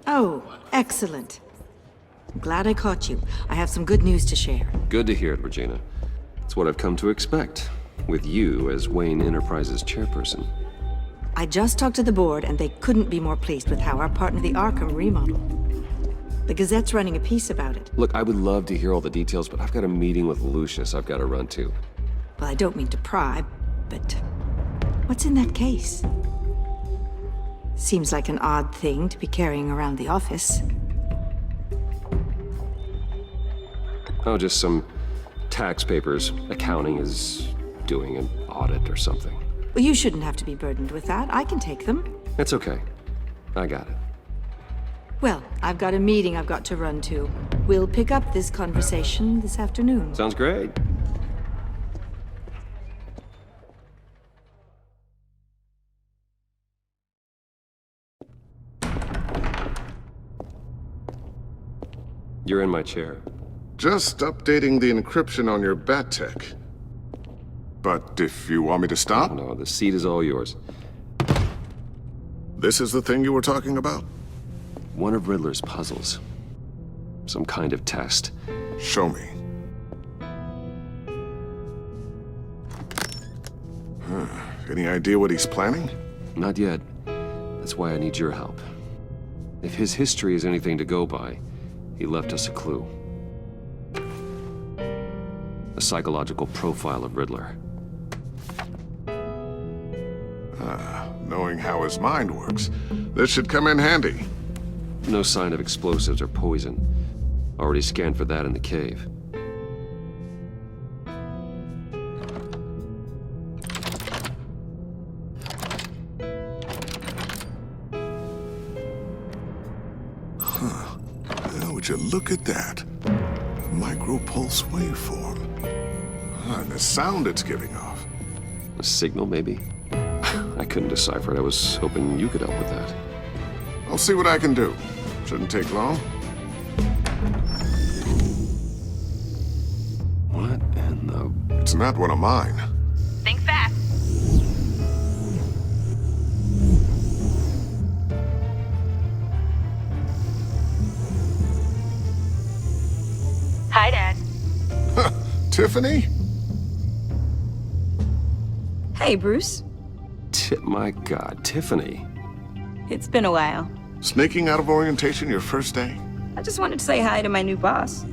Oh, excellent. I'm glad I caught you. I have some good news to share. Good to hear it, Regina. It's what I've come to expect, with you as Wayne Enterprises chairperson. I just talked to the board, and they couldn't be more pleased with how our partner, the Arkham, remodeled. The Gazette's running a piece about it. Look, I would love to hear all the details, but I've got a meeting with Lucius I've got to run to. Well, I don't mean to pry, but what's in that case? Seems like an odd thing to be carrying around the office. Oh, just some tax papers. Accounting is doing an audit or something. Well, you shouldn't have to be burdened with that. I can take them. It's okay. I got it. Well, I've got a meeting I've got to run to. We'll pick up this conversation this afternoon. Sounds great. You're in my chair. Just updating the encryption on your bat tech. But if you want me to stop, No, the seat is all yours. this is the thing you were talking about? One of Riddler's puzzles. Some kind of test. Show me. Any idea what he's planning? Not yet. That's why I need your help. If his history is anything to go by, he left us a clue. A psychological profile of Riddler. Knowing how his mind works, this should come in handy. No sign of explosives or poison. Already scanned for that in the cave. Well, would you look at that? Micro-pulse waveform. And the sound it's giving off. A signal, maybe? I couldn't decipher it. I was hoping you could help with that. I'll see what I can do. Shouldn't take long. What in the... It's not one of mine. Think fast. Hi, Dad. Tiffany? Hey, Bruce. My God, Tiffany. It's been a while. Sneaking out of orientation your first day? I just wanted to say hi to my new boss.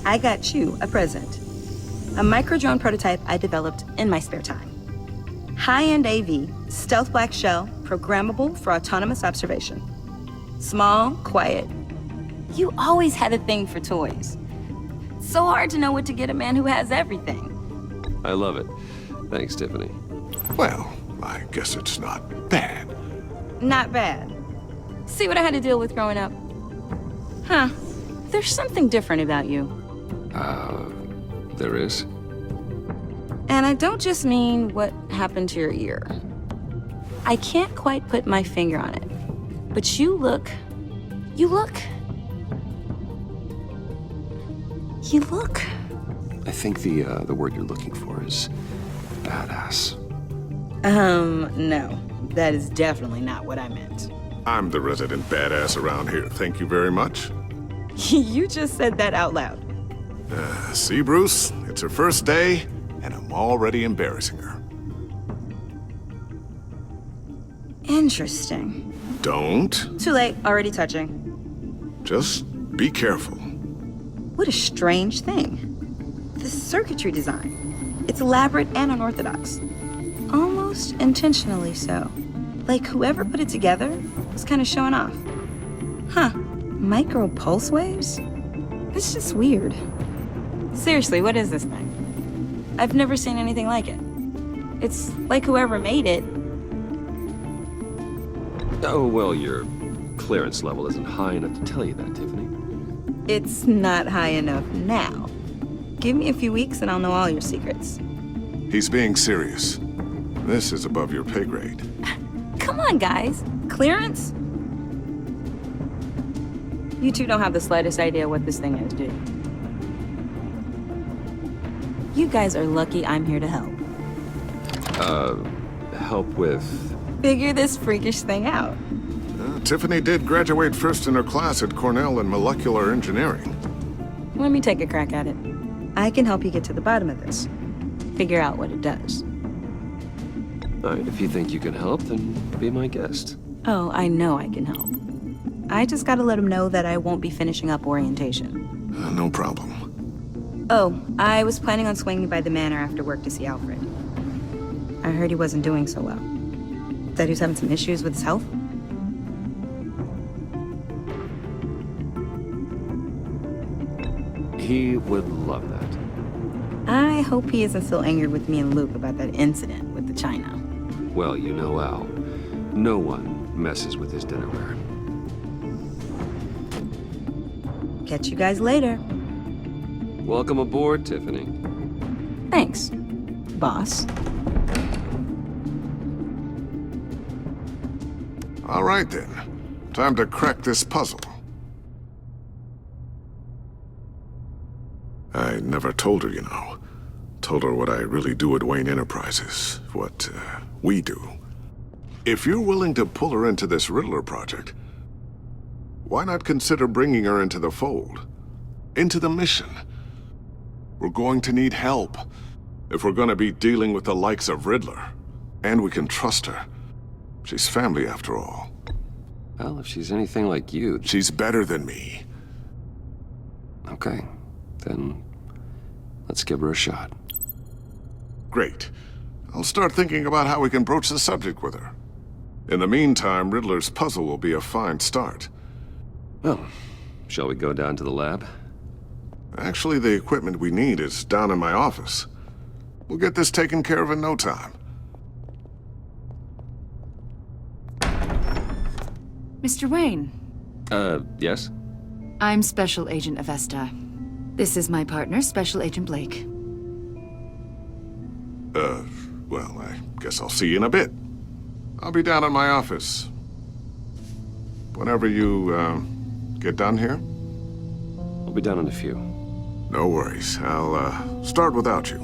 I got you a present. A micro-drone prototype I developed in my spare time. High-end AV, stealth black shell, programmable for autonomous observation. Small, quiet. You always had a thing for toys. So hard to know what to get a man who has everything. I love it. Thanks, Tiffany. Well, I guess it's not bad. Not bad. See what I had to deal with growing up? Huh. There's something different about you. There is? And I don't just mean what happened to your ear. I can't quite put my finger on it. But you look... I think the word you're looking for is badass. No. That is definitely not what I meant. I'm the resident badass around here. Thank you very much. You just said that out loud. See, Bruce? It's her first day, and I'm already embarrassing her. Interesting. Don't. Too late, already touching. Just be careful. What a strange thing. The circuitry design. It's elaborate and unorthodox. Almost intentionally so. Like whoever put it together was kind of showing off. Huh. Micro pulse waves? It's just weird. Seriously, what is this thing? I've never seen anything like it. It's like whoever made it. Oh, well, your clearance level isn't high enough to tell you that, Tiffany. It's not high enough now. Give me a few weeks and I'll know all your secrets. He's being serious. This is above your pay grade. Come on, guys. Clearance? You two don't have the slightest idea what this thing is, do you? You guys are lucky I'm here to help. Help with... Figure this freakish thing out. Tiffany did graduate first in her class at Cornell in molecular engineering. Let me take a crack at it. I can help you get to the bottom of this. Figure out what it does. All right, if you think you can help, then be my guest. Oh, I know I can help. I just gotta let him know that I won't be finishing up orientation. No problem. Oh, I was planning on swinging by the manor after work to see Alfred. I heard he wasn't doing so well. That he was having some issues with his health. He would love that. I hope he isn't still angry with me and Luke about that incident with the china. Well, you know Al. No one messes with his dinnerware. Catch you guys later. Welcome aboard, Tiffany. Thanks, boss. All right then. Time to crack this puzzle. I never told her, you know. Told her what I really do at Wayne Enterprises. What, we do. If you're willing to pull her into this Riddler project, why not consider bringing her into the fold? Into the mission? We're going to need help if we're going to be dealing with the likes of Riddler. And we can trust her. She's family after all. Well, if she's anything like you... She's better than me. Okay, then let's give her a shot. Great. I'll start thinking about how we can broach the subject with her. In the meantime, Riddler's puzzle will be a fine start. Well, shall we go down to the lab? Actually, the equipment we need is down in my office. We'll get this taken care of in no time. Mr. Wayne, Yes? I'm Special Agent Avesta. This is my partner, Special Agent Blake. Well, I guess I'll see you in a bit. I'll be down in my office. Whenever you, get done here? I'll be down in a few. No worries. I'll, start without you.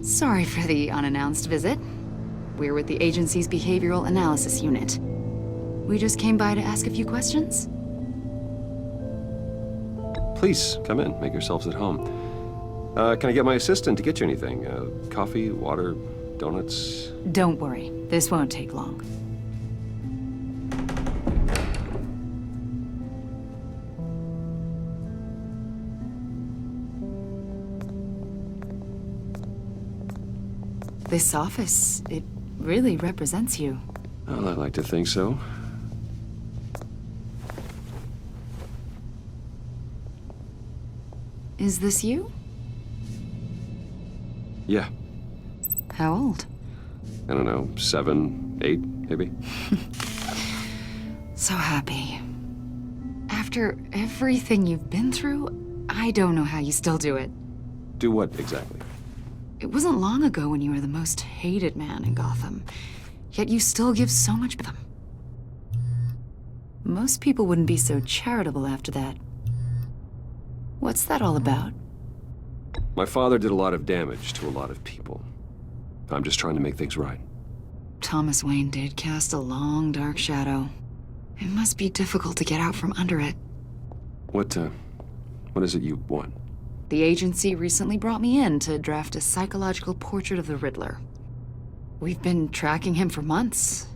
Sorry for the unannounced visit. We're with the agency's Behavioral Analysis Unit. We just came by to ask a few questions. Please, come in. Make yourselves at home. Can I get my assistant to get you anything? Coffee, water, donuts? Don't worry, this won't take long. This office, it really represents you. Well, I like to think so. Is this you? Yeah. How old? I don't know, 7, 8, maybe? So happy. After everything you've been through, I don't know how you still do it. Do what exactly? It wasn't long ago when you were the most hated man in Gotham, yet you still give so much to them. Most people wouldn't be so charitable after that. What's that all about? My father did a lot of damage to a lot of people. I'm just trying to make things right. Thomas Wayne did cast a long, dark shadow. It must be difficult to get out from under it. What is it you want? The agency recently brought me in to draft a psychological portrait of the Riddler. We've been tracking him for months,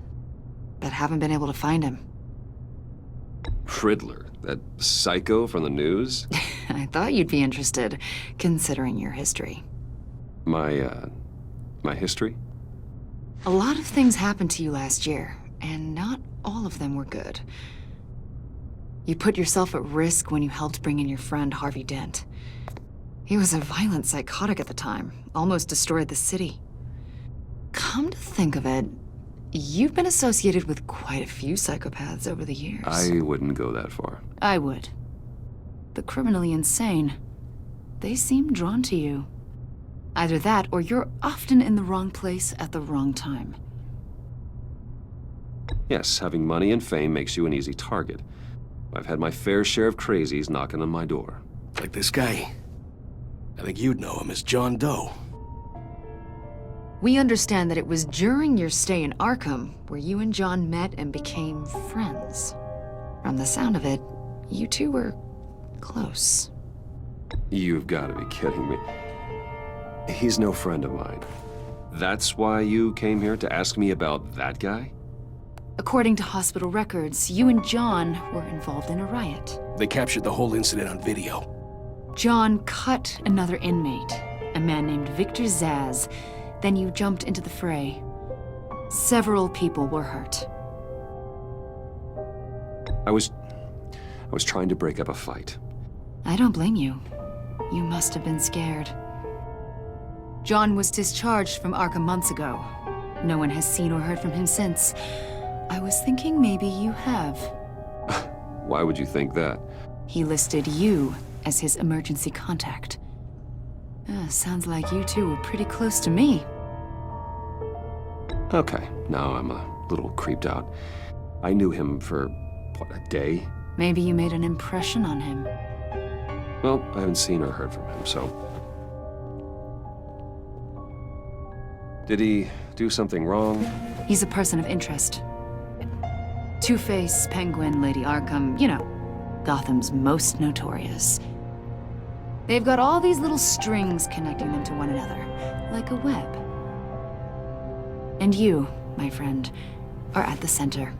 but haven't been able to find him. Riddler? That psycho from the news? I thought you'd be interested, considering your history. My history? A lot of things happened to you last year, and not all of them were good. You put yourself at risk when you helped bring in your friend Harvey Dent. He was a violent psychotic at the time, almost destroyed the city. Come to think of it, you've been associated with quite a few psychopaths over the years. I wouldn't go that far. I would. The criminally insane. They seem drawn to you. Either that, or you're often in the wrong place at the wrong time. Yes, having money and fame makes you an easy target. I've had my fair share of crazies knocking on my door. Like this guy. I think you'd know him as John Doe. We understand that it was during your stay in Arkham where you and John met and became friends. From the sound of it, you two were close. You've got to be kidding me. He's no friend of mine. That's why you came here to ask me about that guy? According to hospital records, you and John were involved in a riot. They captured the whole incident on video. John cut another inmate, a man named Victor Zaz. Then you jumped into the fray. Several people were hurt. I was trying to break up a fight. I don't blame you. You must have been scared. John was discharged from Arkham months ago. No one has seen or heard from him since. I was thinking maybe you have. Why would you think that? He listed you as his emergency contact. Sounds like you two were pretty close to me. Okay, now I'm a little creeped out. I knew him for, what, a day? Maybe you made an impression on him. Well, I haven't seen or heard from him, so... Did he do something wrong? He's a person of interest. Two-Face, Penguin, Lady Arkham, you know, Gotham's most notorious. They've got all these little strings connecting them to one another, like a web. And you, my friend, are at the center.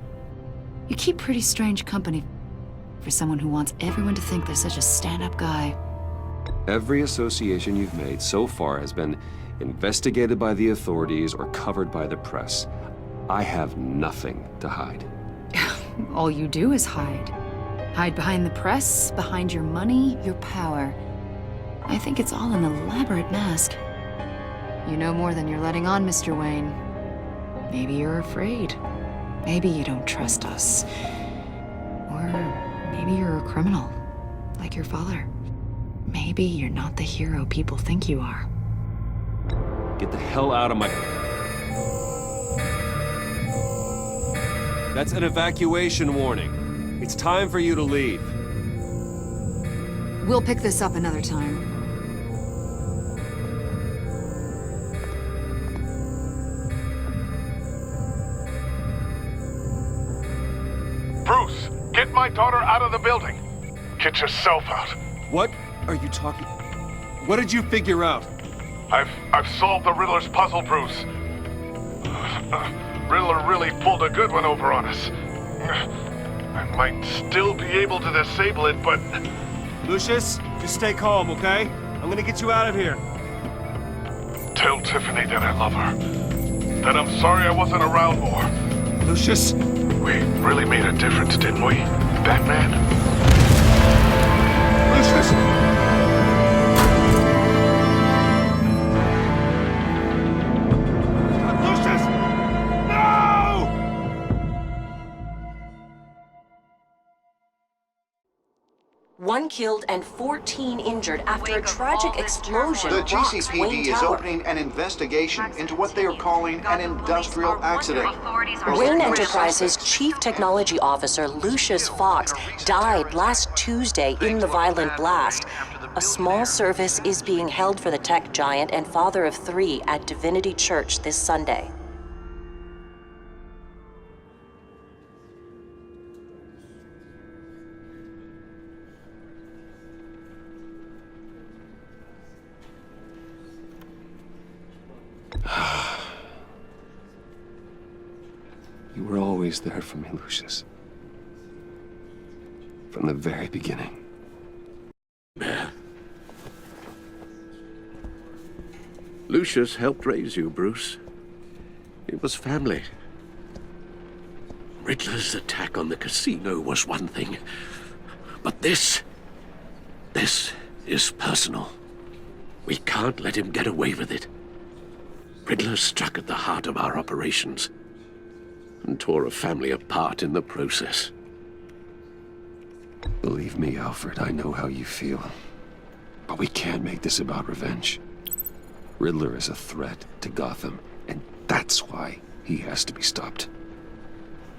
You keep pretty strange company for someone who wants everyone to think they're such a stand-up guy. Every association you've made so far has been investigated by the authorities or covered by the press. I have nothing to hide. All you do is hide. Hide behind the press, behind your money, your power. I think it's all an elaborate mask. You know more than you're letting on, Mr. Wayne. Maybe you're afraid. Maybe you don't trust us. Or maybe you're a criminal, like your father. Maybe you're not the hero people think you are. Get the hell out of my... That's an evacuation warning. It's time for you to leave. We'll pick this up another time. Bruce, get my daughter out of the building. Get yourself out. What are you talking... What did you figure out? I've solved the Riddler's puzzle, Bruce. Riddler really pulled a good one over on us. I might still be able to disable it, but... Lucius, just stay calm, okay? I'm gonna get you out of here. Tell Tiffany that I love her. That I'm sorry I wasn't around more. Lucius! We really made a difference, didn't we, Batman? Lucius! One killed and 14 injured after a tragic explosion The rocks GCPD Wayne is Tower. opening an investigation into what they are calling an industrial accident. Wayne Enterprises' Chief Technology Officer Lucius Fox died last Tuesday in the violent blast. A small service is being held for the tech giant and father of 3 at Divinity Church this Sunday. You were always there for me, Lucius. From the very beginning. Lucius helped raise you, Bruce. It was family. Riddler's attack on the casino was one thing, but this is personal. We can't let him get away with it. Riddler struck at the heart of our operations and tore a family apart in the process. Believe me, Alfred, I know how you feel. But we can't make this about revenge. Riddler is a threat to Gotham, and that's why he has to be stopped.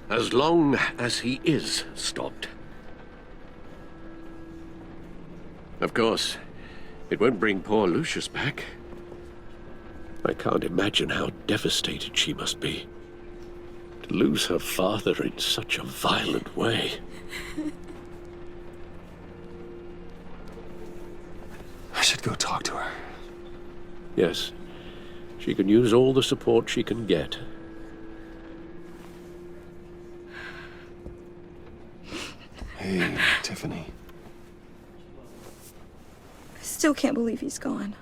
As long as he is stopped. Of course, it won't bring poor Lucius back. I can't imagine how devastated she must be. To lose her father in such a violent way. I should go talk to her. Yes, she can use all the support she can get. Hey, Tiffany. I still can't believe he's gone.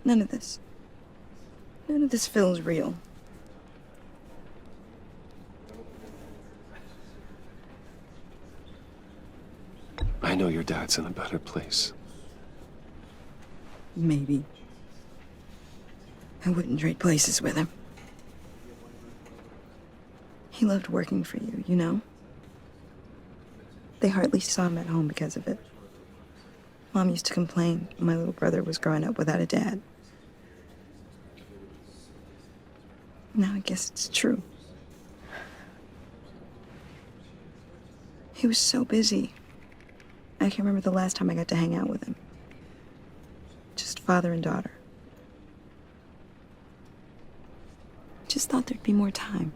None of this feels real. I know your dad's in a better place. Maybe. I wouldn't trade places with him. He loved working for you, you know? They hardly saw him at home because of it. Mom used to complain my little brother was growing up without a dad. Now I guess it's true. He was so busy. I can't remember the last time I got to hang out with him. Just father and daughter. Just thought there'd be more time.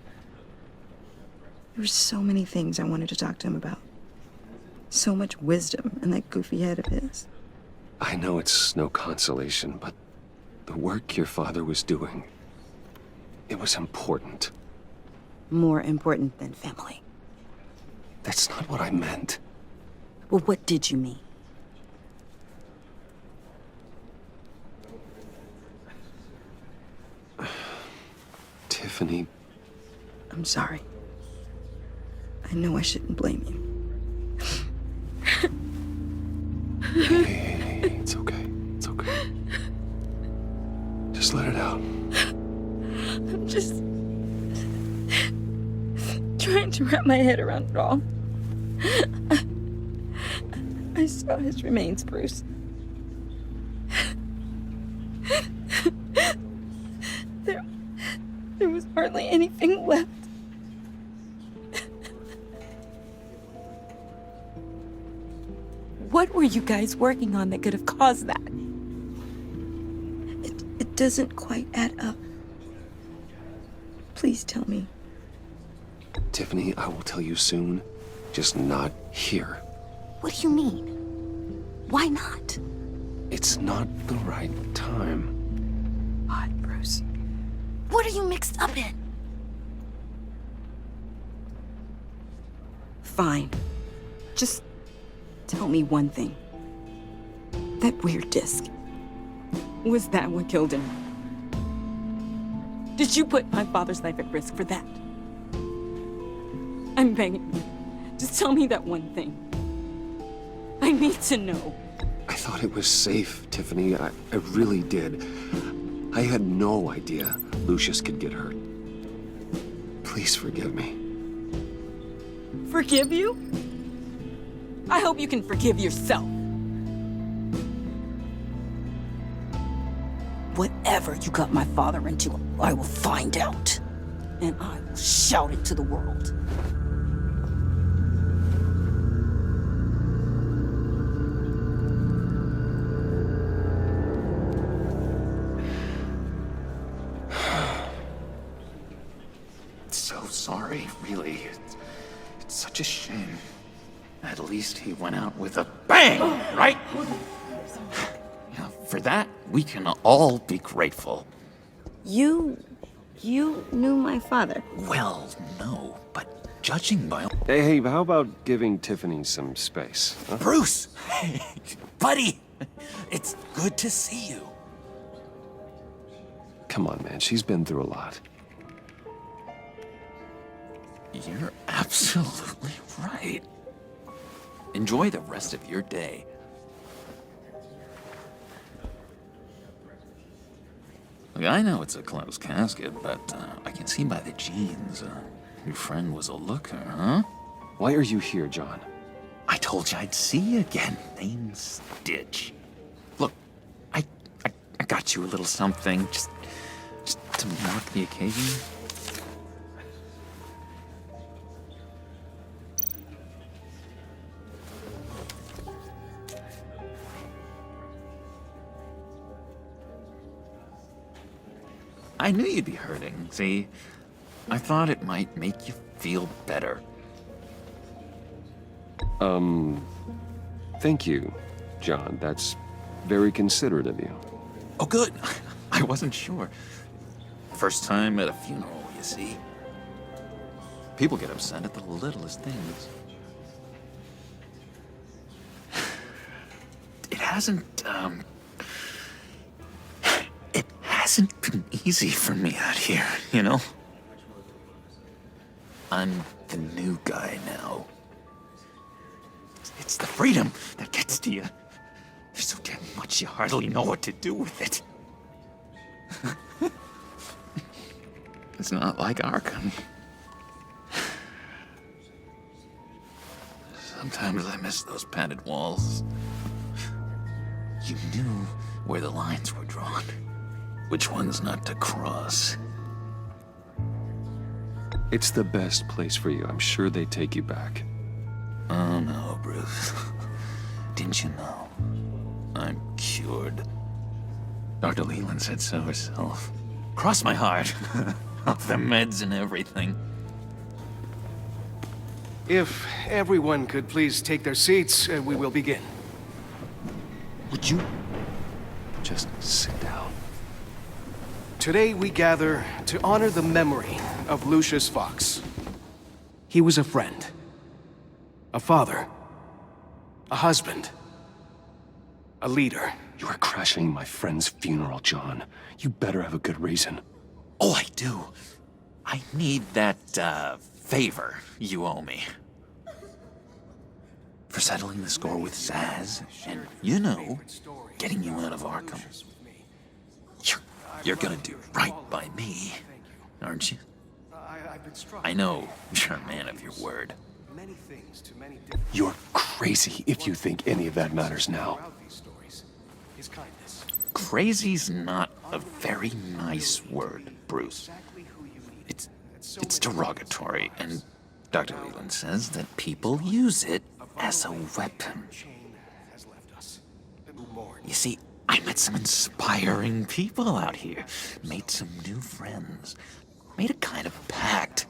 There were so many things I wanted to talk to him about. So much wisdom in that goofy head of his. I know it's no consolation, but the work your father was doing, it was important. More important than family. That's not what I meant. Well, what did you mean? Tiffany. I'm sorry. I know I shouldn't blame you. Hey, it's okay. It's okay. Just let it out. I'm just trying to wrap my head around it all. I saw his remains, Bruce. There was hardly anything left. What were you guys working on that could have caused that? It doesn't quite add up. Please tell me. Tiffany, I will tell you soon. Just not here. What do you mean? Why not? It's not the right time. What, Bruce? What are you mixed up in? Fine. Just tell me one thing. That weird disc. Was that what killed him? Did you put my father's life at risk for that? I'm begging you. Just tell me that one thing. I need to know. I thought it was safe, Tiffany. I really did. I had no idea Lucius could get hurt. Please forgive me. Forgive you? I hope you can forgive yourself. Whatever you got my father into, I will find out. And I will shout it to the world. So sorry, really. It's such a shame. At least he went out with a bang, right? Yeah, for that, we can all be grateful. You knew my father. Well, no, but judging by... Hey, how about giving Tiffany some space? Huh? Bruce! Buddy! It's good to see you. Come on, man. She's been through a lot. You're absolutely right. Enjoy the rest of your day. Look, I know it's a closed casket, but I can see by the jeans, your friend was a looker, huh? Why are you here, John? I told you I'd see you again. Name's Stitch. Look, I got you a little something, just to mark the occasion. I knew you'd be hurting, see? I thought it might make you feel better. Thank you, John. That's very considerate of you. Oh, good. I wasn't sure. First time at a funeral, you see. People get upset at the littlest things. It hasn't been easy for me out here, you know? I'm the new guy now. It's the freedom that gets to you. There's so damn much you hardly know what to do with it. It's not like Arkham. Sometimes I miss those padded walls. You knew where the lines were drawn. Which ones not to cross. It's the best place for you. I'm sure they take you back. Oh no, Bruce. Didn't you know? I'm cured. Dr. Leland said so herself. Cross my heart. Off the meds and everything. If everyone could please take their seats, we will begin. Would you just sit down? Today we gather to honor the memory of Lucius Fox. He was a friend, a father, a husband, a leader. You are crashing my friend's funeral, John. You better have a good reason. Oh, I do. I need that, favor you owe me. For settling the score with Zaz, and, you know, getting you out of Arkham. You're gonna do right by me, aren't you? I know you're a man of your word. You're crazy if you think any of that matters now. Crazy's not a very nice word, Bruce. It's derogatory, and Dr. Leland says that people use it as a weapon. You see, I met some inspiring people out here, made some new friends, made a kind of pact.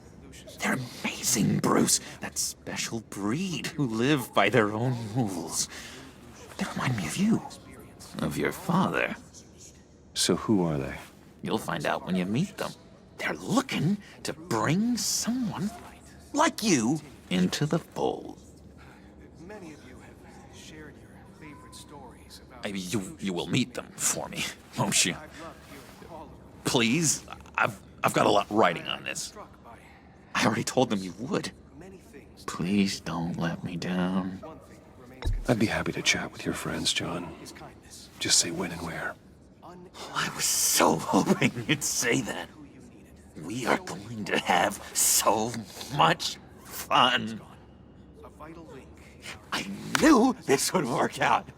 They're amazing, Bruce, that special breed who live by their own rules. They remind me of you, of your father. So who are they? You'll find out when you meet them. They're looking to bring someone like you into the fold. You will meet them for me, won't you? Please, I've got a lot writing on this. I already told them you would. Please don't let me down. I'd be happy to chat with your friends, John. Just say when and where. I was so hoping you'd say that. We are going to have so much fun. I knew this would work out.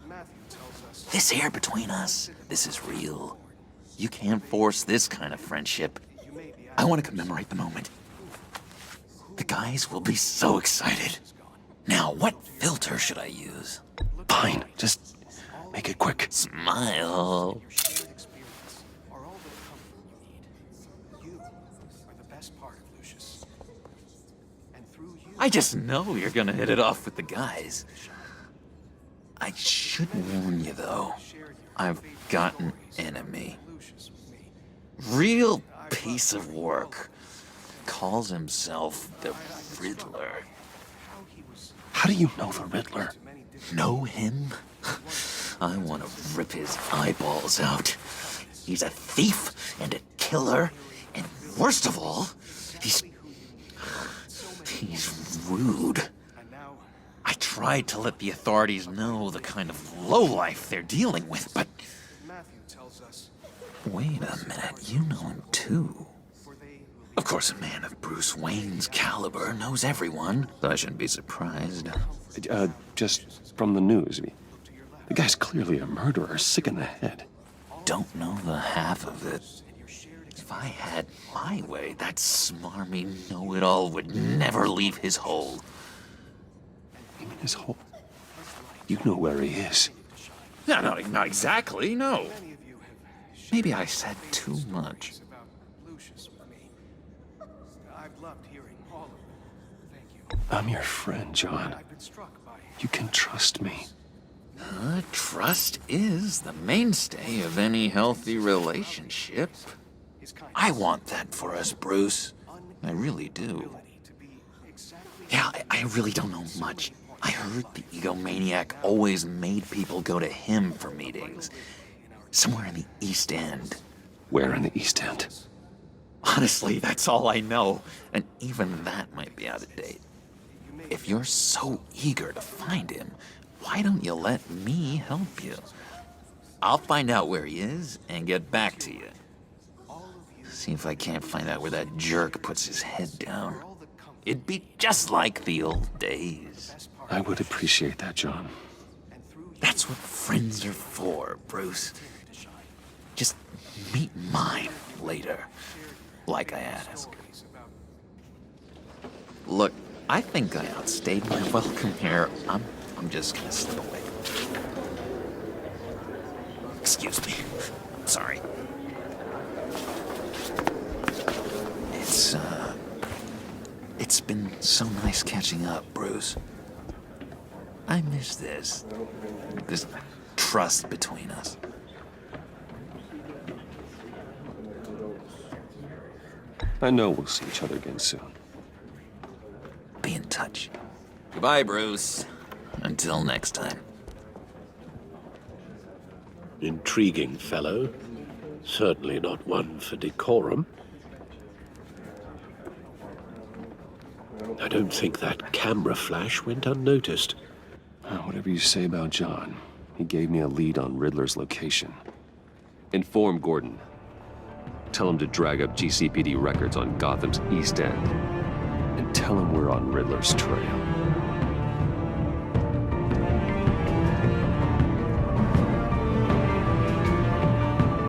This air between us, this is real. You can't force this kind of friendship. I want to commemorate the moment. The guys will be so excited. Now, what filter should I use? Fine, just make it quick. Smile. I just know you're gonna hit it off with the guys. I should warn you, though. I've got an enemy. Real piece of work. Calls himself the Riddler. How do you know the Riddler? Know him? I want to rip his eyeballs out. He's a thief and a killer, and worst of all, he's rude. I tried to let the authorities know the kind of lowlife they're dealing with, but... Wait a minute, you know him too. Of course, a man of Bruce Wayne's caliber knows everyone, so I shouldn't be surprised. Just from the news. The guy's clearly a murderer, sick in the head. Don't know the half of it. If I had my way, that smarmy know-it-all would never leave his hole. You mean his hole? You know where he is. No, not exactly, no. Maybe I said too much. Lucius with me. I've loved hearing all of it. Thank you. I'm your friend, John. I've been struck by You can trust me. Trust is the mainstay of any healthy relationship. I want that for us, Bruce. I really do. Yeah, I really don't know much. I heard the egomaniac always made people go to him for meetings. Somewhere in the East End. Where in the East End? Honestly, that's all I know. And even that might be out of date. If you're so eager to find him, why don't you let me help you? I'll find out where he is and get back to you. See if I can't find out where that jerk puts his head down. It'd be just like the old days. I would appreciate that, John. That's what friends are for, Bruce. Just meet mine later, like I asked. Look, I think I outstayed my welcome here. I'm just gonna slip away. Excuse me. Sorry. It's been so nice catching up, Bruce. I miss this trust between us. I know we'll see each other again soon. Be in touch. Goodbye, Bruce. Until next time. Intriguing fellow. Certainly not one for decorum. I don't think that camera flash went unnoticed. Whatever you say about John, he gave me a lead on Riddler's location. Inform Gordon. Tell him to drag up GCPD records on Gotham's East End. And tell him we're on Riddler's trail.